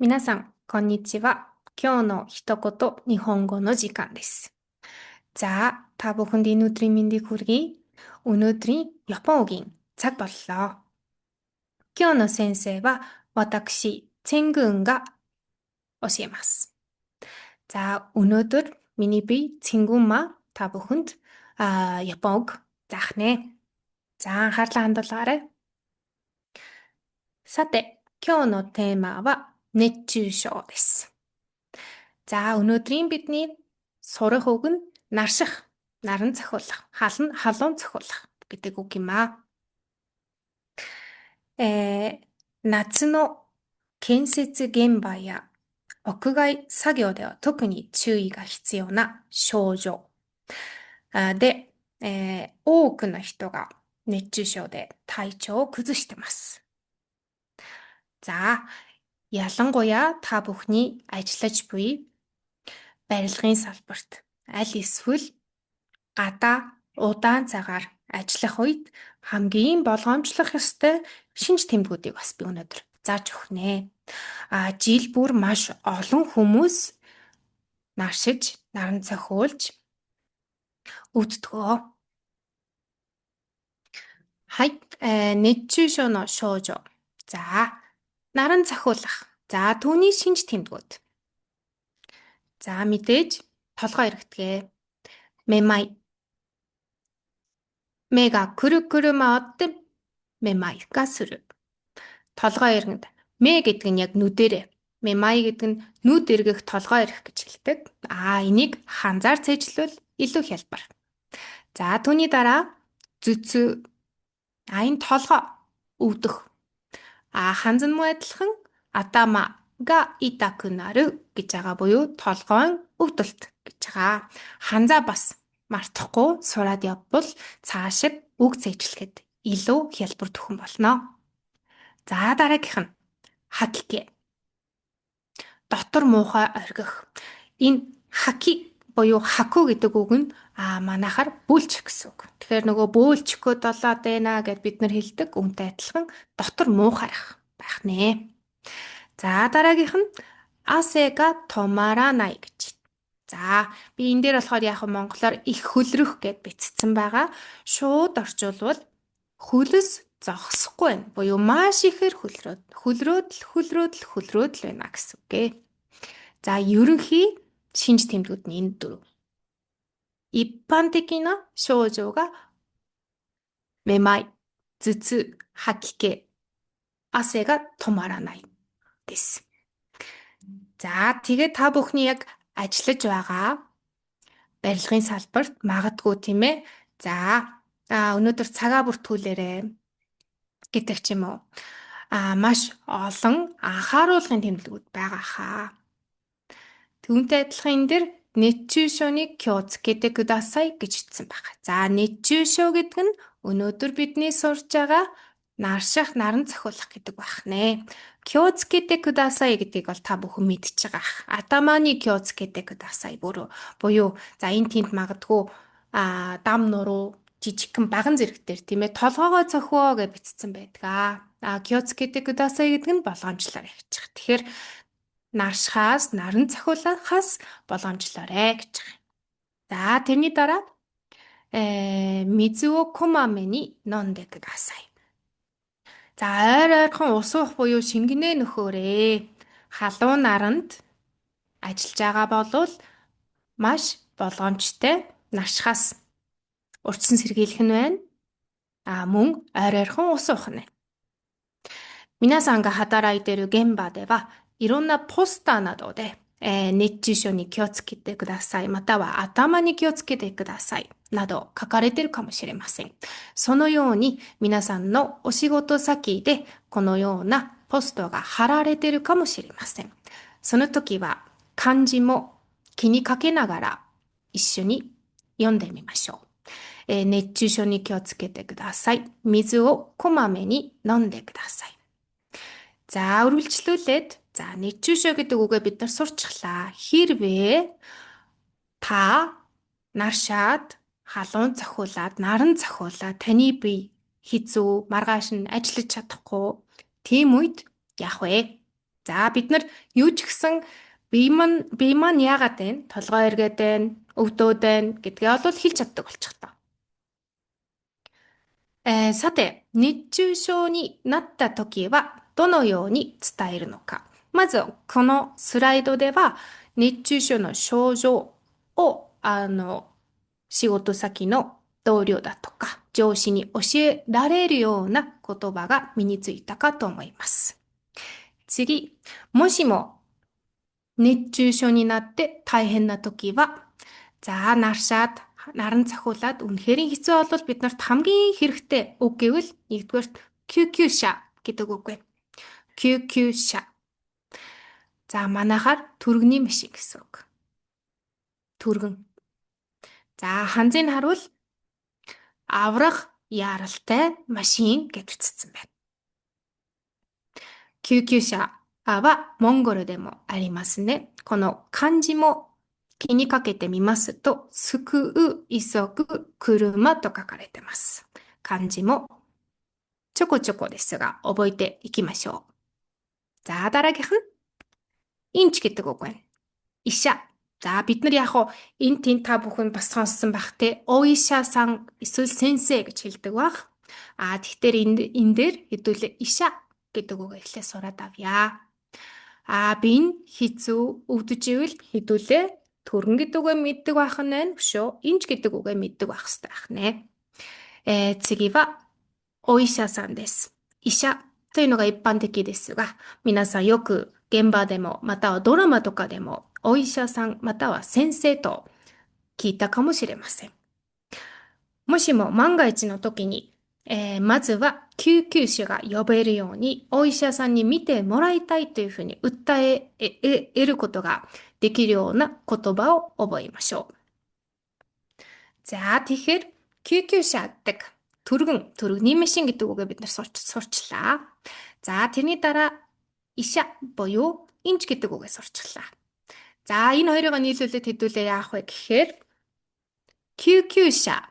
皆さん、こんにちは。今日の一言、日本語の時間です。За, та бүхэнд энэ өдрийн мэндийг хүргэе. Өнөөдрийн Японы цаг боллоо. 今日の先生は私、チェングンが教えます. За, өнөөдөр миний бие Цэнгүн та бүхэнд Японыг заах нэ. За, анхаарлаа хандуулаарай. さて、今日のテーマは熱中症です. За, өнөөдрийн бидний сурах үг нь нарших, наран цохиулах, халуун цохиулах гэдэг үг юм аа. 夏の建設現場や屋外作業では特に注意が必要な症状で、多くの人が熱中症で体調を崩してます. За, ялангуяа та бүхний ажиллаж буй барилгын салбарт аль эсвэл гадаа удаан цагаар ажиллах үед хамгийн болгоомжлох ёстой шинж тэмдгүүдийг бас би өнөөдөр зааж өгөх нэ. Жил бүр маш олон хүмүүс наршиж, наран цохиулж өвддөгөө. はい、熱中症の症状. За, наран цохиулах. За, түүний шинж тэмдгүүд. За, мэдээж толгой эргэтгэе. めまい. 目がくるくる回ってめまいがする. толгой эргэнд. 目 гэдэг нь яг нүдэрээ. めまいгэдэг нь нүд эргэх толгой эргэх гэж хэлдэг. Энийг ханзаар цээжлвэл илүү хялбар. За, түүний дараа зүцүү. Энэ толгой өвдөх. Ханзан муу адилхан атама га итаку naru гэж байгаа буюу толгойн өвдөлт гэж байгаа. Ханзаа бас мартахгүй сураад явбал цаашид үг цээжлэхэд илүү хялбар төхөн болно. За, дараагийнх нь хаки. Дотор муухай оргих. Энэ хаки буюу хаку гэдэг үг нь манайхаар бөөлчих гэсэн үг. Тэгэхээр нөгөө бөөлчихгөө долоод байна гэд бид нар хэлдэг. Үүнтэй адилхан дотор муухайрах байх нэ. За, дараагийнх нь асега томаранай гэж. За, би энэ дээр болохоор яг монголоор их хөлрөх гэд бичсэн байгаа. Шууд орчуулвал хөлөс зогсохгүй байна. Буюу маш ихээр хөлрөөд л байна гэсэн үг гээ. За, ерөнхий шинж тэмдгүүд нь энэ дөрөв. 一般的な症状がめまい、頭痛、吐き気、汗が止まらないです. За, тэгээд та бүхний яг ажиллаж байгаа барилгын салбарт магадгүй тийм ээ. За, өнөөдөр цагаа бүртгүүлээрэ гэдэг ч юм уу. Маш олон анхааруулгын тэмдгүүд байгаа хаа. Түүнтэй адилхан энэ дэр 熱中症に気をつけてくださいгэж хэлсэн байна. За, 熱中症гэдэг нь өнөөдөр бидний сурж байгаа нарших, наран цохиулах гэдэг байх нэ. 気をつけてくださいгэдгийг бол та бүхэн мэдж байгаа. Атаманы 気をつけてくださいбуюу за энэ тэнд магадгүй дам нуруу жижигхэн баган зэрэгтэр тийм ээ толгоогоо цохио гэж бичсэн байдаг. 気をつけてくださいгэдэг нь болгоомжлоор явчих. Тэгэхээр наршихаас, наран цохиулахаас болгоомжлоорой гэж байгаа. За, тэрний дараа水をこまめに飲んでください. За, ойрхон ус уух буюу шингэнэ нөхөөрэй. Халуун наранд ажиллаж байгаа болвол маш болгоомжтой наршихаас урьдчилан сэргийлэх нь байна. Мөн ойрхон ус уух нь. 皆さんが働いている現場ではいろんなポスターなどで、熱中症に気をつけてください。または頭に気をつけてください。など書かれているかもしれません。そのように皆さんのお仕事先でこのようなポストが貼られているかもしれません。その時は漢字も気にかけながら一緒に読んでみましょう。熱中症に気をつけてください。水をこまめに飲んでください. За, үргэлжлүүлээд熱中症гэдэг үгээ бид нар сурчлаа. Хэрвээ та наршаад, халуун цохиулаад, наран цохиулаад таны бие хэцүү, маргааш нь ажиллаж чадахгүй тийм үед яах вэ? За бид нар юу ч гэсэн бие маань яагаад вэ? Толгой эргээд байна, өвдөөд байна гэдгээ бол хэлж чаддаг болчих тоо. さて、熱中症になった時はどのように伝えるのか。まず、このスライドでは、熱中症の症状を、仕事先の同僚だとか、上司に教えられるような言葉が身についたかと思います。次、もしも熱中症になって大変な時は、за наршаад наран цахиулаад үнэхээр хэцүү бол бид нарт хамгийн хэрэгтэй үг гэвэл нэгдүгээр QQ-ша гэдэг үг байна. QQ-ша. За манайхаар түргэний машин гэсэн үг. Түргэн. За ханзыг харуул аврах яралтай машин гэж бичсэн байна. QQ-шаはモンゴルでもありますね。この漢字も気にかけてみますと、救う、急ぐ、車と書かれてます。漢字もちょこちょこですが覚えていきましょう. За дараагийнх нь эмч гэдэг үг байна. Иша. За бид нар яг хоо энэ тэн та бүхэн бас сонссон бах те. Оиша-сан эсвэл сенсей гэж хэлдэг бах. Тэгэхээр энэ дээр хэдүүлээ иша гэдэг үг эхлээ сураад авъя. Би энэ хэцүү өвдөж ивэл хэдүүлээ түргэн гэдэг үгээ мэддэг байх нь байна шүү. Эмч гэдэг үгээ мэддэг байх хэрэгтэй байх нэ. 次はお医者さんです。医者というのが一般的ですが、皆さんよく現場でもまたはドラマとかでもお医者さんまたは先生と聞いたかもしれません。もしも万が一の時に、まずは救急車が呼べるようにお医者さんに見てもらいたいというふうに訴え得ることができるような言葉を覚えましょう. За тэгэхээр QQ-ша гэдэг түргэний машин гэдэг үгээ бид нар сурчлаа. За тэрний дараа иша буюу эмч гэдэг үгээ сурчлаа. За энэ хоёрыг нийлүүлээд хэдүүлээ яах вэ гэхээр QQ-ша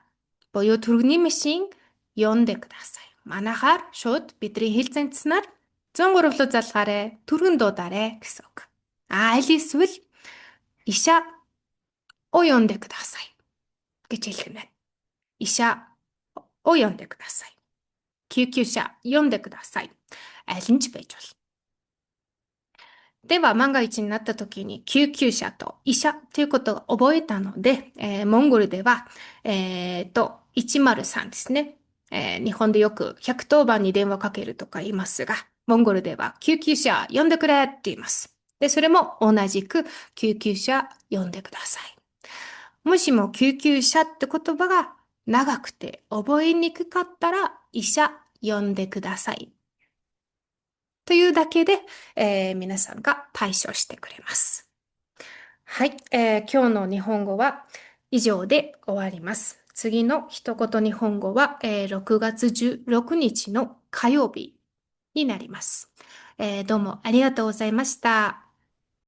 буюу түргэний машин呼んでください. Манайхаар шууд бидний хэл занцснаар 103 руу залгаарай, түргэн дуудаарай гэсэн үг. Аль эсвэл ишаを呼んでくださいгэж хэлэх нь байна. Ишаを呼んでください. QQ 車呼んでください. Аль нь ч байж болно. では万が一になった時に救急車と医者ということを覚えたので、モンゴルでは、103ですね。日本でよく110番に電話かけるとか言いますが、モンゴルでは救急車呼んでくれって言います。で、それも同じく救急車呼んでください。もしも救急車って言葉が長くて覚えにくかったら医者呼んでください。というだけで、皆さんが対処してくれます。はい、今日の日本語は以上で終わります。次の一言日本語は、6月16日の火曜日になります。どうもありがとうございました。